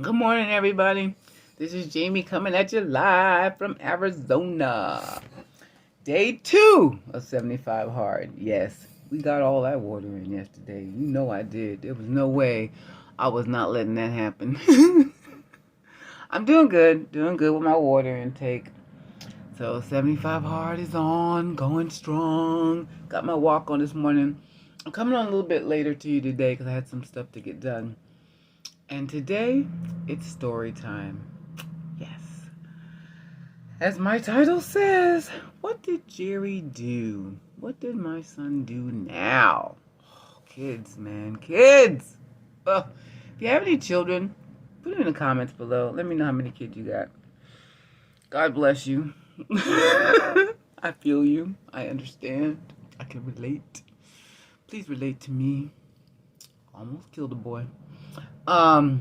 Good morning, everybody. This is Jamie coming at you live from Arizona. Day 2 of 75 Hard. Yes, we got all that water in yesterday. You know I did. There was no way I was not letting that happen. I'm doing good with my water intake. So 75 Hard is on, going strong. Got my walk on this morning. I'm coming on a little bit later to you today because I had some stuff to get done. And today, it's story time. Yes. As my title says, what did Jerry do? What did my son do now? Oh, kids, man, kids! Oh, if you have any children, put it in the comments below. Let me know how many kids you got. God bless you. I feel you. I understand. I can relate. Please relate to me. Almost killed a boy. Oh,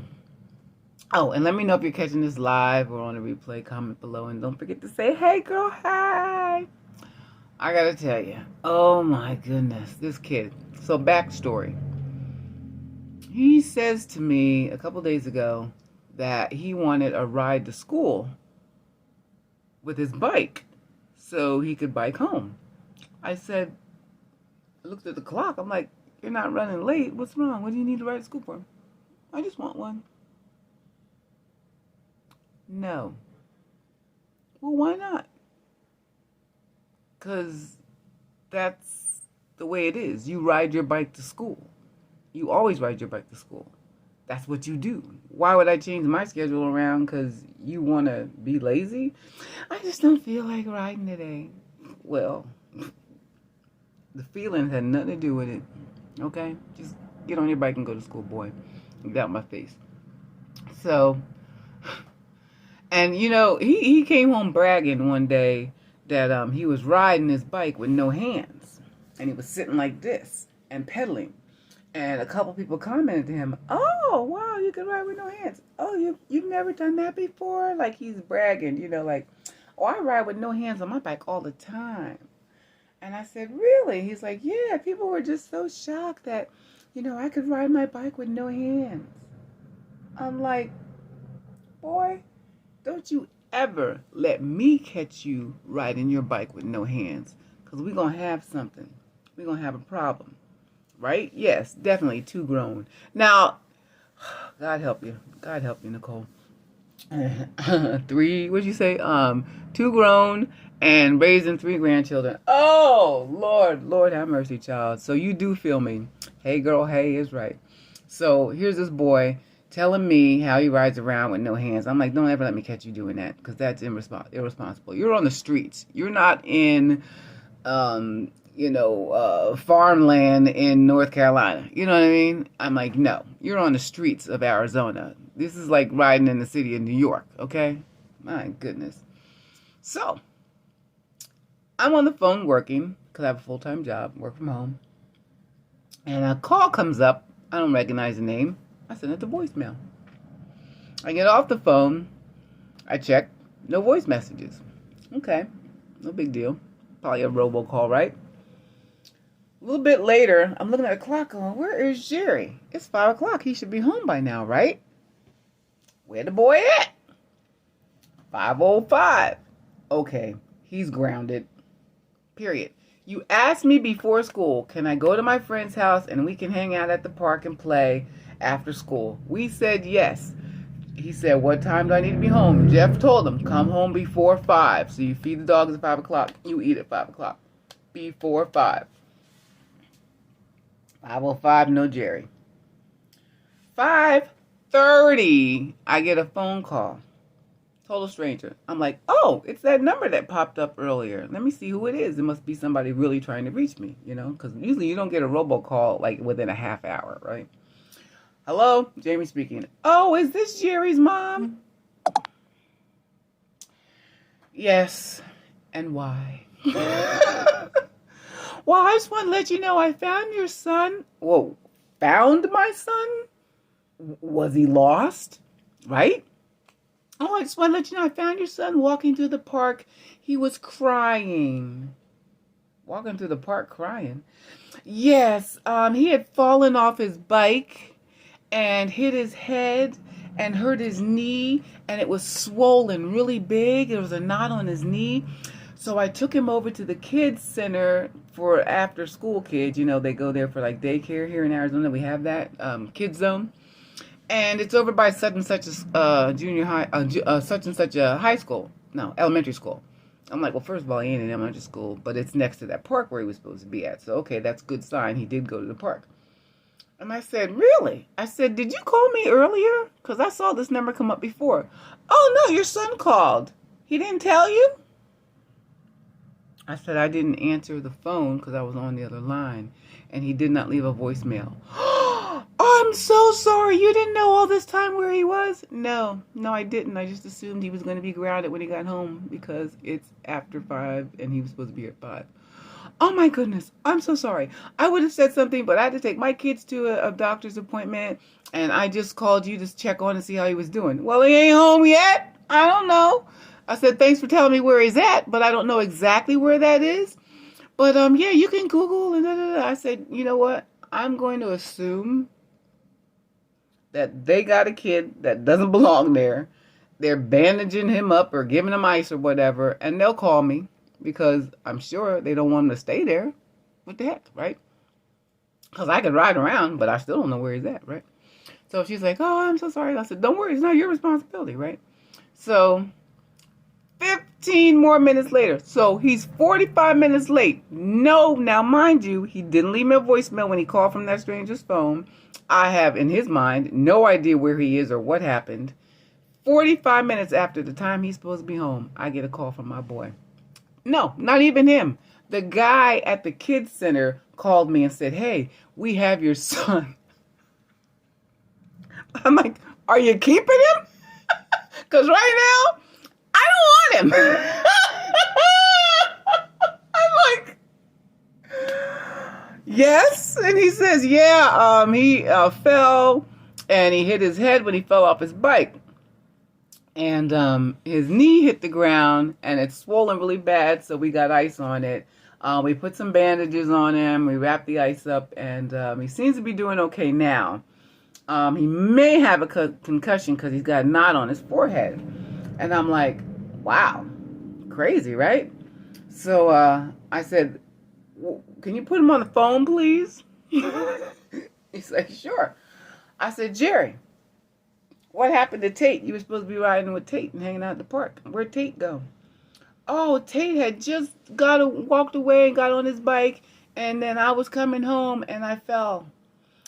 and let me know if you're catching this live or on a replay. Comment below, and don't forget to say, hey girl, hi. I gotta tell you, oh my goodness, this kid. So backstory. He says to me a couple days ago that he wanted a ride to school with his bike so he could bike home. I said, I looked at the clock. I'm like, you're not running late. What's wrong? What do you need to ride to school for? I just want one. No. Well, why not? Because that's the way it is. You ride your bike to school. You always ride your bike to school. That's what you do. Why would I change my schedule around because you want to be lazy? I just don't feel like riding today. Well, the feelings had nothing to do with it. Okay? Just get on your bike and go to school, boy. Get out my face. So, and you know, he came home bragging one day that he was riding his bike with no hands. And he was sitting like this and pedaling. And a couple people commented to him, oh, wow, you can ride with no hands. Oh, you've never done that before? Like he's bragging, you know, like, oh, I ride with no hands on my bike all the time. And I said, really? He's like, yeah, people were just so shocked that, you know, I could ride my bike with no hands. I'm like, boy, don't you ever let me catch you riding your bike with no hands. Because we're going to have something. We're going to have a problem. Right? Yes, definitely too grown. Now, God help you. God help you, Nicole. What'd you say? Two grown and raising 3 grandchildren. Oh, Lord have mercy, child. So you do feel me. Hey, girl, hey is right. So here's this boy telling me how he rides around with no hands. I'm like, don't ever let me catch you doing that because that's irresponsible. You're on the streets. You're not in, farmland in North Carolina. You know what I mean? I'm like, no, you're on the streets of Arizona. This is like riding in the city of New York, okay? My goodness. So, I'm on the phone working because I have a full-time job, work from home. And a call comes up. I don't recognize the name. I send it to voicemail. I get off the phone. I check. No voice messages. Okay. No big deal. Probably a robocall, right? A little bit later, I'm looking at the clock going, where is Jerry? It's 5 o'clock. He should be home by now, right? Where the boy at? 5:05. Okay, he's grounded. Period. You asked me before school, can I go to my friend's house and we can hang out at the park and play after school? We said yes. He said, what time do I need to be home? Jeff told him, come home before 5. So you feed the dogs at 5 o'clock. You eat at 5 o'clock. Before 5. 5:05, no Jerry. 5:30, I get a phone call. Total stranger. I'm like, oh, it's that number that popped up earlier. Let me see who it is. It must be somebody really trying to reach me, you know, because usually you don't get a robocall like within a half hour, right? Hello, Jamie speaking. Oh, is this Jerry's mom? Yes, and why? Well, I just want to let you know I found your son. Whoa, found my son? Was he lost? Right? Oh, I just want to let you know I found your son walking through the park. He was crying. Walking through the park crying? Yes, he had fallen off his bike and hit his head and hurt his knee, and it was swollen really big. There was a knot on his knee. So I took him over to the kids center for after school kids. You know, they go there for like daycare here in Arizona. We have that kids zone. And it's over by such and such a junior high, such and such a high school. No, elementary school. I'm like, well, first of all, he ain't in elementary school, but it's next to that park where he was supposed to be at. So, okay, that's a good sign. He did go to the park. And I said, really? I said, did you call me earlier? Because I saw this number come up before. Oh, no, your son called. He didn't tell you? I said, I didn't answer the phone because I was on the other line. And he did not leave a voicemail. Oh, I'm so sorry. You didn't know all this time where he was? No, I didn't. I just assumed he was going to be grounded when he got home because it's after 5 and he was supposed to be here at 5. Oh, my goodness. I'm so sorry. I would have said something, but I had to take my kids to a doctor's appointment, and I just called you to check on and see how he was doing. Well, he ain't home yet. I don't know. I said, thanks for telling me where he's at, but I don't know exactly where that is. But, yeah, you can Google and I said, you know what? I'm going to assume that they got a kid that doesn't belong there. They're bandaging him up or giving him ice or whatever, and they'll call me because I'm sure they don't want him to stay there. What the heck, right? Because I could ride around, but I still don't know where he's at, right? So she's like, oh, I'm so sorry. I said, don't worry, it's not your responsibility, right? So 15 more minutes later. So he's 45 minutes late. No, now mind you, he didn't leave me a voicemail when he called from that stranger's phone. I have, in his mind, no idea where he is or what happened. 45 minutes after the time he's supposed to be home, I get a call from my boy. No, not even him. The guy at the kids center called me and said, hey, we have your son. I'm like, are you keeping him? Because right now, I don't want him. I'm like, yes. And he says, yeah, he fell and he hit his head when he fell off his bike. And his knee hit the ground and it's swollen really bad. So we got ice on it. We put some bandages on him. We wrapped the ice up and he seems to be doing okay now. He may have a concussion because he's got a knot on his forehead. And I'm like, wow, crazy, right? So I said, well, can you put him on the phone, please? He's like, sure. I said, Jerry, what happened to Tate? You were supposed to be riding with Tate and hanging out at the park. Where'd Tate go? Oh, Tate had just walked away and got on his bike. And then I was coming home and I fell.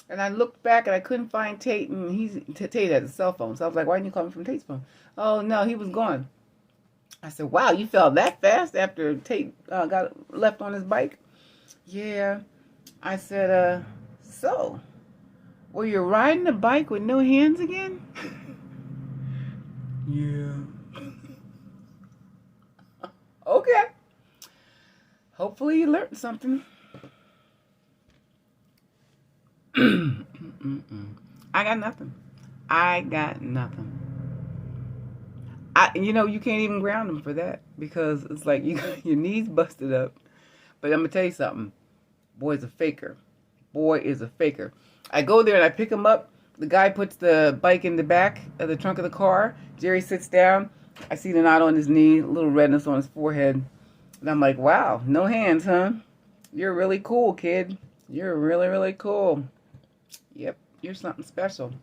And I looked back and I couldn't find Tate. And Tate had a cell phone. So I was like, why didn't you call me from Tate's phone? Oh, no, he was gone. I said, wow, you fell that fast after Tate got left on his bike? Yeah. I said, so, were you riding a bike with no hands again? Yeah. Okay. Hopefully you learned something. I got nothing. You can't even ground them for that because it's like you got your knees busted up. But I'm going to tell you something. Boy's a faker. Boy is a faker. I go there and I pick him up. The guy puts the bike in the back of the trunk of the car. Jerry sits down. I see the knot on his knee, a little redness on his forehead. And I'm like, wow, no hands, huh? You're really cool, kid. You're really, really cool. Yep, you're something special.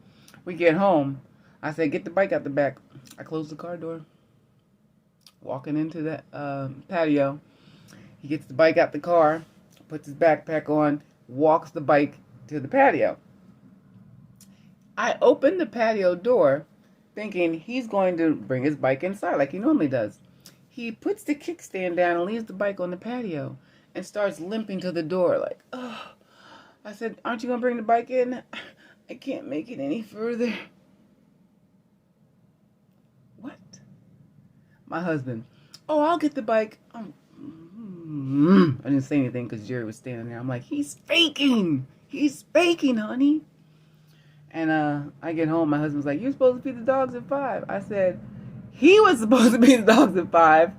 We get home. I say, get the bike out the back. I close the car door. Walking into that patio. He gets the bike out the car, puts his backpack on, walks the bike to the patio. I open the patio door thinking he's going to bring his bike inside like he normally does. He puts the kickstand down and leaves the bike on the patio and starts limping to the door like, oh. I said, aren't you going to bring the bike in? I can't make it any further. What? My husband, oh, I'll get the bike. I didn't say anything because Jerry was standing there. I'm like, he's faking. He's faking, honey. And I get home. My husband's like, you're supposed to feed the dogs at 5. I said, he was supposed to feed the dogs at 5.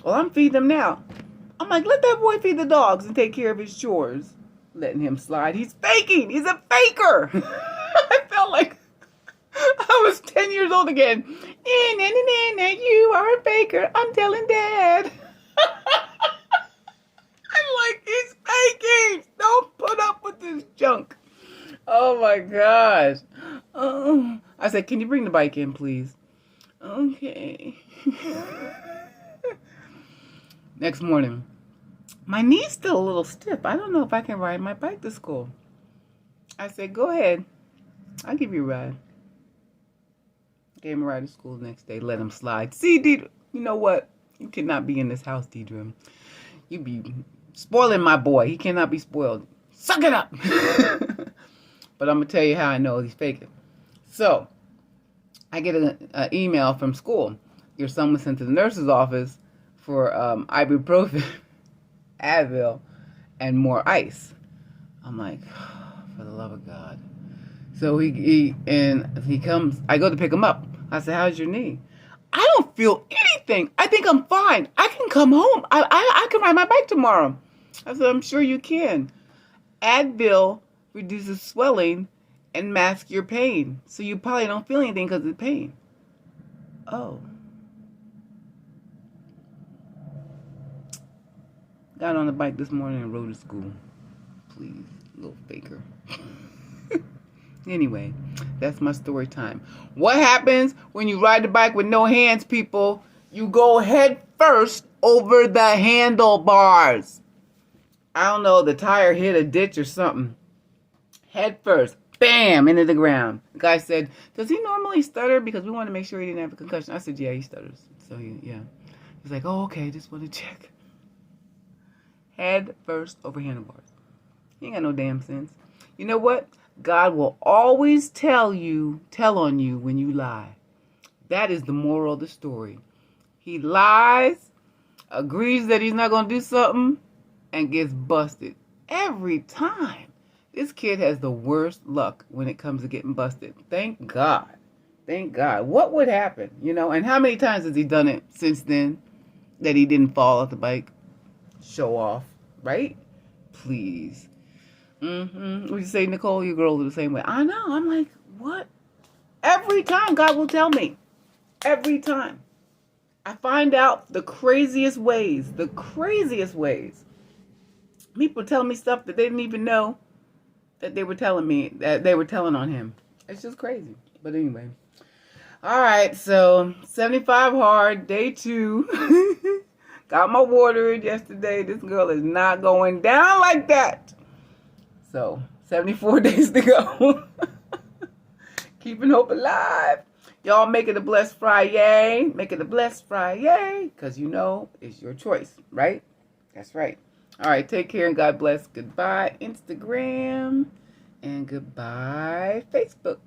Well, I'm feeding them now. I'm like, let that boy feed the dogs and take care of his chores. Letting him slide. He's faking. He's a faker. I felt like I was 10 years old again. You are a faker. I'm telling Dad. I'm like, he's faking. Don't put up with this junk. Oh my gosh. I said, can you bring the bike in, please? Okay. Next morning, my knee's still a little stiff. I don't know if I can ride my bike to school. I said, go ahead. I'll give you a ride. Gave him a ride to school the next day. Let him slide. See, Deidre, you know what? You cannot be in this house, Deidre. You be spoiling my boy. He cannot be spoiled. Suck it up. But I'm going to tell you how I know he's faking. So, I get an email from school. Your son was sent to the nurse's office for ibuprofen, Advil, and more ice. I'm like, for the love of God. So he comes. I go to pick him up. I said, how's your knee? I don't feel anything. I think I'm fine. I can come home. I can ride my bike tomorrow. I said, I'm sure you can. Advil reduces swelling and masks your pain. So you probably don't feel anything because of the pain. Oh. Got on the bike this morning and rode to school. Please, little faker. Anyway, that's my story time. What happens when you ride the bike with no hands, people? You go head first over the handlebars. I don't know, the tire hit a ditch or something. Head first. Bam! Into the ground. The guy said, does he normally stutter? Because we want to make sure he didn't have a concussion. I said, yeah, he stutters. So, yeah. He's like, oh, okay, just want to check. Head first over handlebars. He ain't got no damn sense. You know what? God will always tell on you when you lie. That is the moral of the story. He lies, agrees that he's not going to do something, and gets busted. Every time. This kid has the worst luck when it comes to getting busted. Thank God. Thank God. What would happen? You know, and how many times has he done it since then that he didn't fall off the bike? Show off, right? Please. What you say, Nicole? Your girls are the same way. I know. I'm like, what? Every time God will tell me. Every time. I find out the craziest ways. The craziest ways. People tell me stuff that they didn't even know that they were telling me, that they were telling on him. It's just crazy. But anyway. All right. So 75 hard, day 2. Got my water in yesterday. This girl is not going down like that. So, 74 days to go. Keeping hope alive. Y'all make it a blessed Friday. Make it a blessed Friday. Because you know it's your choice, right? That's right. All right, take care and God bless. Goodbye, Instagram. And goodbye, Facebook.